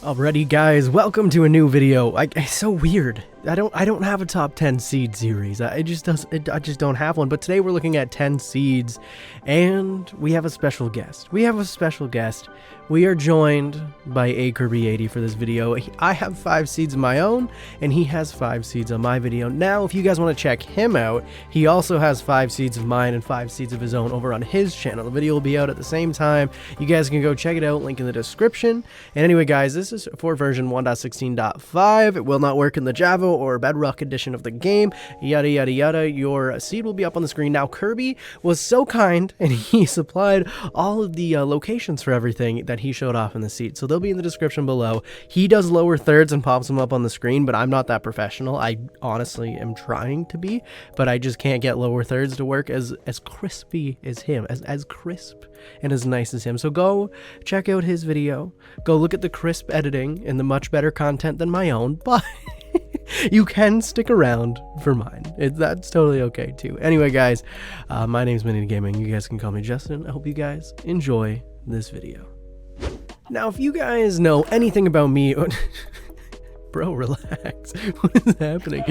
Alrighty guys, welcome to a new video. It's so weird. I don't have a top 10 seed series. I just don't have one. But today we're looking at 10 seeds and we have a special guest. We are joined by Akirby80 for this video. I have 5 seeds of my own and he has 5 seeds on my video. Now, if you guys want to check him out, he also has 5 seeds of mine and 5 seeds of his own over on his channel. The video will be out at the same time. You guys can go check it out, link in the description. And anyway guys, this is for version 1.16.5. It will not work in the Java or Bedrock edition of the game, yada yada yada. Your seed will be up on the screen. Now, Kirby was so kind and he supplied all of the locations for everything that he showed off in the seed, so they'll be in the description below. He does lower thirds and pops them up on the screen, but I'm not that professional. I honestly am trying to be, but I just can't get lower thirds to work as crispy as him, as crisp and as nice as him. So go check out his video, go look at the crisp editing and the much better content than my own, but you can stick around for mine. That's totally okay too. Anyway guys, my name's Mini Gaming. You guys can call me Justin. I hope you guys enjoy this video. Now, if you guys know anything about me, bro, relax. What is happening?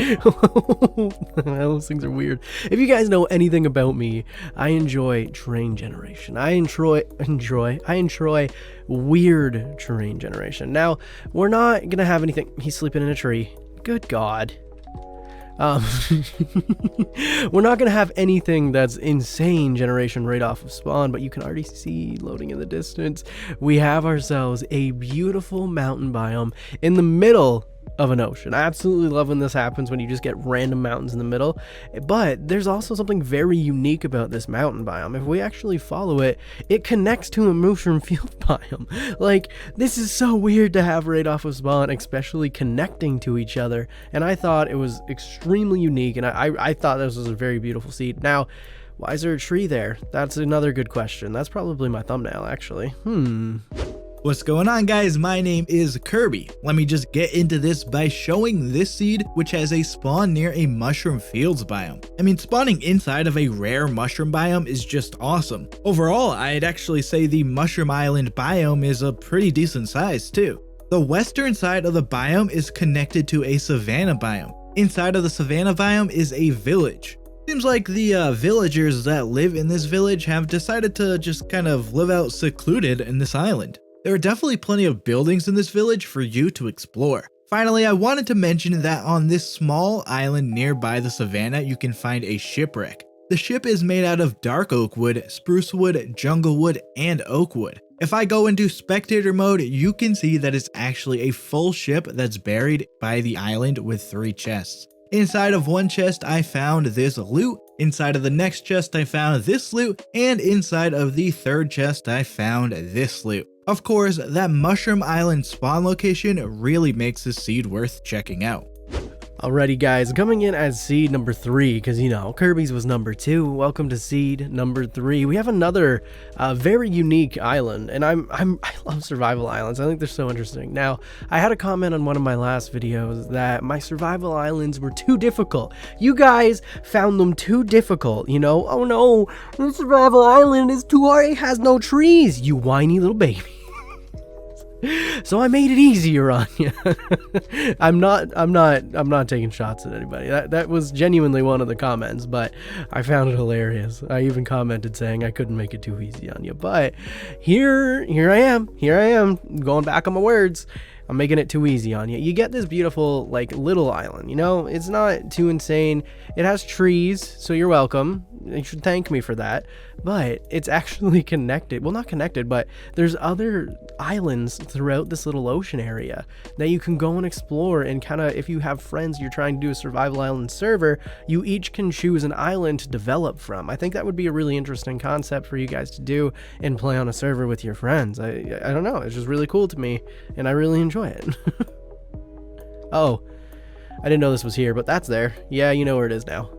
Those things are weird. If you guys know anything about me, I enjoy terrain generation. I enjoy weird terrain generation. Now, we're not gonna have anything. He's sleeping in a tree. Good God. We're not gonna have anything that's insane generation right off of spawn, but you can already see loading in the distance, we have ourselves a beautiful mountain biome in the middle of an ocean. I absolutely love when this happens, when you just get random mountains in the middle. But there's also something very unique about this mountain biome. If we actually follow it, it connects to a mushroom field biome. Like, this is so weird to have right off of spawn, especially connecting to each other. And I thought it was extremely unique, and I thought this was a very beautiful seed. Now, why is there a tree there? That's another good question. That's probably my thumbnail, actually. What's going on, guys? My name is Kirby. Let me just get into this by showing this seed, which has a spawn near a mushroom fields biome. I mean, spawning inside of a rare mushroom biome is just awesome. Overall, I'd actually say the mushroom island biome is a pretty decent size too. The western side of the biome is connected to a savanna biome. Inside of the savanna biome is a village. Seems like the villagers that live in this village have decided to just kind of live out secluded in this island. There are definitely plenty of buildings in this village for you to explore. Finally, I wanted to mention that on this small island nearby the savannah, you can find a shipwreck. The ship is made out of dark oak wood, spruce wood, jungle wood, and oak wood. If I go into spectator mode, you can see that it's actually a full ship that's buried by the island with 3 chests. Inside of one chest, I found this loot. Inside of the next chest, I found this loot. And inside of the third chest, I found this loot. Of course, that Mushroom Island spawn location really makes this seed worth checking out. Alrighty guys, coming in as seed number 3, because you know, Kirby's was number 2. Welcome to seed number 3. We have another very unique island, and I love survival islands. I think they're so interesting. Now, I had a comment on one of my last videos that my survival islands were too difficult. You guys found them too difficult, you know? Oh no, the survival island is too hard, it has no trees, you whiny little baby. So I made it easier on you. I'm not taking shots at anybody. That was genuinely one of the comments, but I found it hilarious. I even commented saying I couldn't make it too easy on you. But here I am going back on my words. I'm making it too easy on you. You get this beautiful, like, little island, you know? It's not too insane. It has trees, so you're welcome. You should thank me for that. But it's actually connected. Well, not connected, but there's other islands throughout this little ocean area that you can go and explore, and kind of, if you have friends, you're trying to do a survival island server, you each can choose an island to develop from. I think that would be a really interesting concept for you guys to do and play on a server with your friends. I don't know. It's just really cool to me, and I really enjoy it. Oh, I didn't know this was here, but that's there. Yeah, you know where it is now.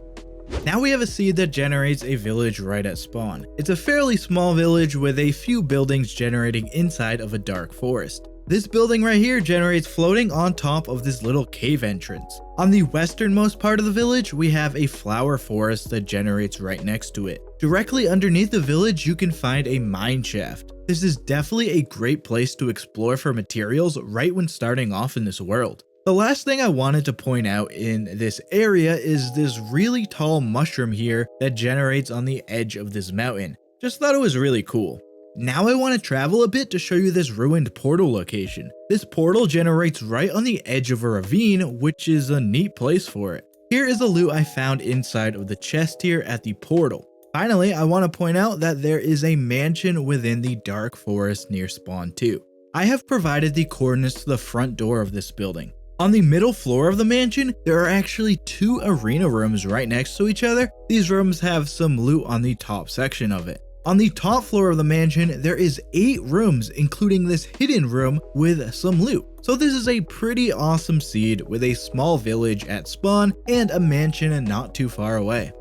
Now we have a seed that generates a village right at spawn. It's a fairly small village with a few buildings generating inside of a dark forest. This building right here generates floating on top of this little cave entrance. On the westernmost part of the village, we have a flower forest that generates right next to it. Directly underneath the village, you can find a mineshaft. This is definitely a great place to explore for materials right when starting off in this world. The last thing I wanted to point out in this area is this really tall mushroom here that generates on the edge of this mountain. Just thought it was really cool. Now I want to travel a bit to show you this ruined portal location. This portal generates right on the edge of a ravine, which is a neat place for it. Here is the loot I found inside of the chest here at the portal. Finally, I want to point out that there is a mansion within the dark forest near spawn too. I have provided the coordinates to the front door of this building. On the middle floor of the mansion, there are actually 2 arena rooms right next to each other. These rooms have some loot on the top section of it. On the top floor of the mansion, there is 8 rooms, including this hidden room with some loot. So this is a pretty awesome seed with a small village at spawn and a mansion not too far away.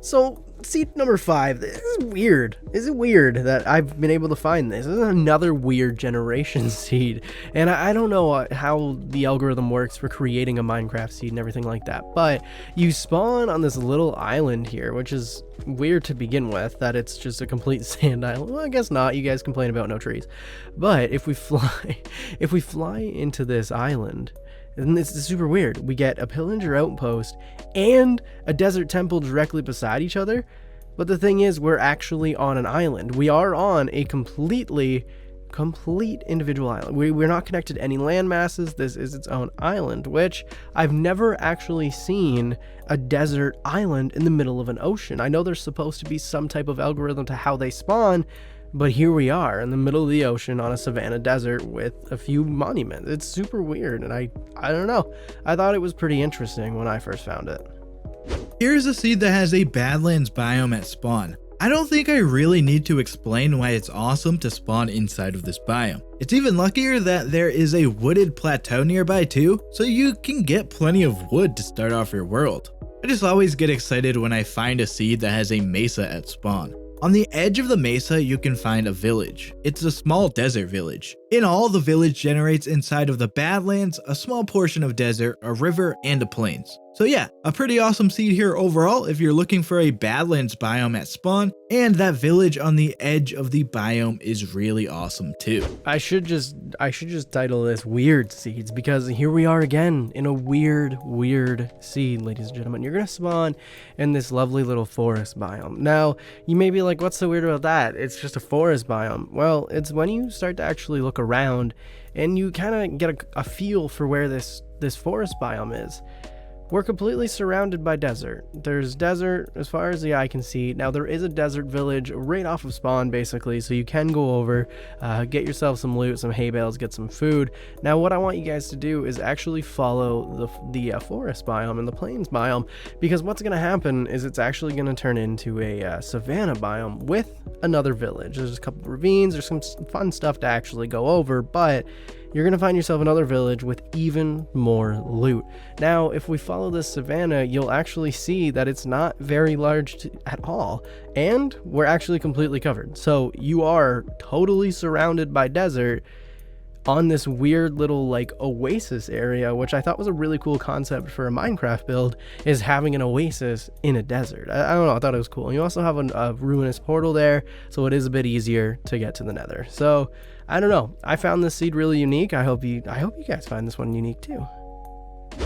So seed number 5, this is weird. Is it weird that I've been able to find this? This is another weird generation seed, and I don't know how the algorithm works for creating a Minecraft seed and everything like that, but you spawn on this little island here, which is weird to begin with, that it's just a complete sand island. Well, I guess not. You guys complain about no trees, but if we fly into this island, and it's super weird. We get a pillager outpost and a desert temple directly beside each other. But the thing is, we're actually on an island. We are on a complete individual island. We're not connected to any land masses. This is its own island, which I've never actually seen a desert island in the middle of an ocean. I know there's supposed to be some type of algorithm to how they spawn, but here we are in the middle of the ocean on a savanna desert with a few monuments. It's super weird, and I don't know. I thought it was pretty interesting when I first found it. Here's a seed that has a Badlands biome at spawn. I don't think I really need to explain why it's awesome to spawn inside of this biome. It's even luckier that there is a wooded plateau nearby too, so you can get plenty of wood to start off your world. I just always get excited when I find a seed that has a mesa at spawn. On the edge of the mesa, you can find a village. It's a small desert village. In all, the village generates inside of the Badlands, a small portion of desert, a river, and a plains. So yeah, a pretty awesome seed here overall if you're looking for a Badlands biome at spawn, and that village on the edge of the biome is really awesome too. I should just title this Weird Seeds, because here we are again in a weird seed, ladies and gentlemen. You're gonna spawn in this lovely little forest biome. Now, you may be like, what's so weird about that? It's just a forest biome. Well, it's when you start to actually look around and you kind of get a feel for where this forest biome is. We're completely surrounded by desert. There's desert as far as the eye can see. Now, there is a desert village right off of spawn, basically, so you can go over, get yourself some loot, some hay bales, get some food. Now, what I want you guys to do is actually follow the forest biome and the plains biome, because what's going to happen is it's actually going to turn into a savanna biome with another village. There's a couple of ravines, there's some fun stuff to actually go over, but you're going to find yourself another village with even more loot. Now, if we follow this savanna, you'll actually see that it's not very large at all, and we're actually completely covered. So you are totally surrounded by desert on this weird little like oasis area, which I thought was a really cool concept for a Minecraft build, is having an oasis in a desert. I don't know, I thought it was cool. And you also have a ruinous portal there, so it is a bit easier to get to the nether. So I don't know, I found this seed really unique. I hope you guys find this one unique too.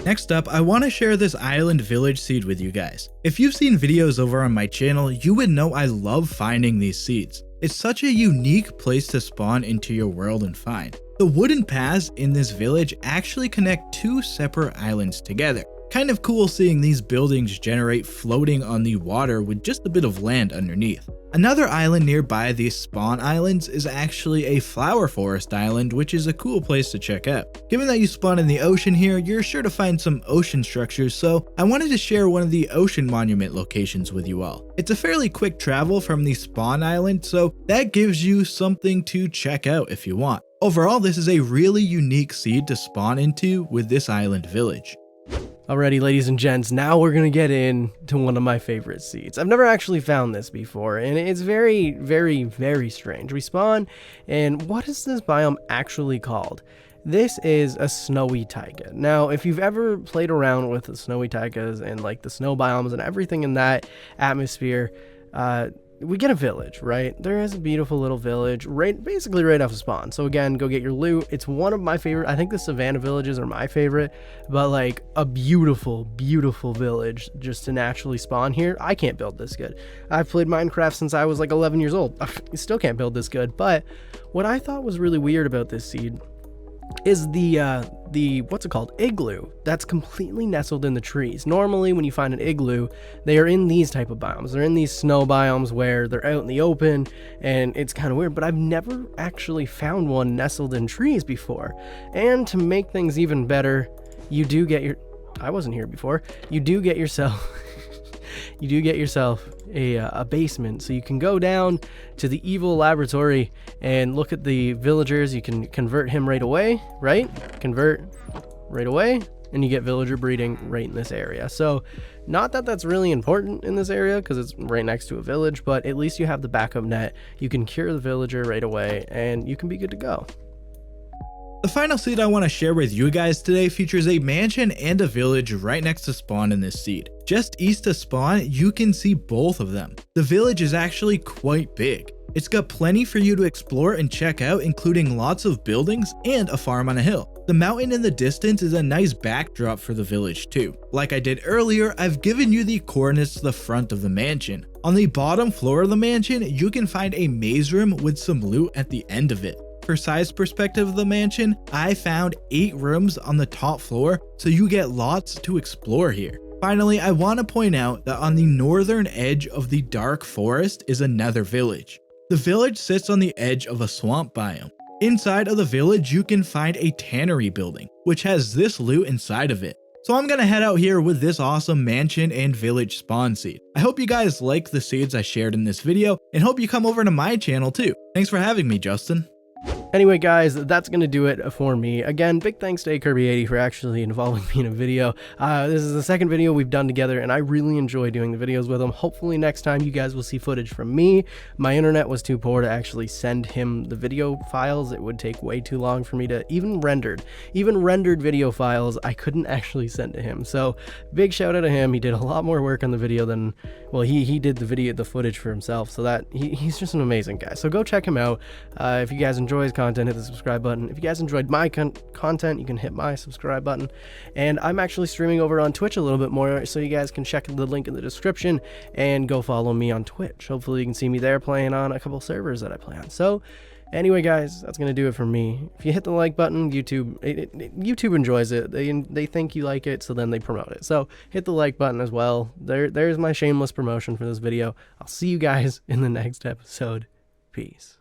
Next up, I want to share this island village seed with you guys. If you've seen videos over on my channel, you would know I love finding these seeds. It's such a unique place to spawn into your world and find. The wooden paths in this village actually connect 2 separate islands together. Kind of cool seeing these buildings generate floating on the water with just a bit of land underneath. Another island nearby these spawn islands is actually a flower forest island, which is a cool place to check out. Given that you spawn in the ocean here, you're sure to find some ocean structures, so I wanted to share one of the ocean monument locations with you all. It's a fairly quick travel from the spawn island, so that gives you something to check out if you want. Overall, this is a really unique seed to spawn into with this island village. Alrighty, ladies and gents, now we're gonna get into one of my favorite seeds. I've never actually found this before, and it's very, very, very strange. We spawn, and what is this biome actually called? This is a snowy taiga. Now, if you've ever played around with the snowy taigas and like the snow biomes and everything in that atmosphere, we get a village, right? There is a beautiful little village basically right off of spawn. So again, go get your loot. It's one of my favorite. I think the Savannah villages are my favorite, but like a beautiful, beautiful village just to naturally spawn here. I can't build this good. I've played Minecraft since I was like 11 years old. I still can't build this good. But what I thought was really weird about this seed is the what's it called, igloo that's completely nestled in the trees. Normally when you find an igloo, they are in these type of biomes. They're in these snow biomes where they're out in the open, and it's kind of weird, but I've never actually found one nestled in trees before. And to make things even better, you do get your I wasn't here before. You do get yourself a basement, so you can go down to the evil laboratory and look at the villagers. You can convert him right away, right? Convert right away, and you get villager breeding right in this area. So not that that's really important in this area because it's right next to a village, but at least you have the backup net. You can cure the villager right away and you can be good to go. The final seed I want to share with you guys today features a mansion and a village right next to spawn in this seed. Just east of spawn, you can see both of them. The village is actually quite big. It's got plenty for you to explore and check out, including lots of buildings and a farm on a hill. The mountain in the distance is a nice backdrop for the village too. Like I did earlier, I've given you the coordinates to the front of the mansion. On the bottom floor of the mansion, you can find a maze room with some loot at the end of it. For size perspective of the mansion, I found 8 rooms on the top floor, so you get lots to explore here. Finally, I want to point out that on the northern edge of the dark forest is another village. The village sits on the edge of a swamp biome. Inside of the village, you can find a tannery building, which has this loot inside of it. So I'm gonna head out here with this awesome mansion and village spawn seed. I hope you guys like the seeds I shared in this video, and hope you come over to my channel too. Thanks for having me, Justin. Anyway, guys, that's going to do it for me. Again, big thanks to Akirby80 for actually involving me in a video. This is the second video we've done together, and I really enjoy doing the videos with him. Hopefully next time you guys will see footage from me. My internet was too poor to actually send him the video files. It would take way too long for me to even rendered video files I couldn't actually send to him. So big shout out to him. He did a lot more work on the video than, well, he did the footage for himself. So that he's just an amazing guy. So go check him out. If you guys enjoy his content, hit the subscribe button. If you guys enjoyed my content, you can hit my subscribe button. And I'm actually streaming over on Twitch a little bit more, so you guys can check the link in the description and go follow me on Twitch. Hopefully you can see me there playing on a couple servers that I play on. So anyway, guys, that's gonna do it for me. If you hit the like button, YouTube enjoys it. They think you like it, so then they promote it. So hit the like button as well. There's my shameless promotion for this video. I'll see you guys in the next episode. Peace.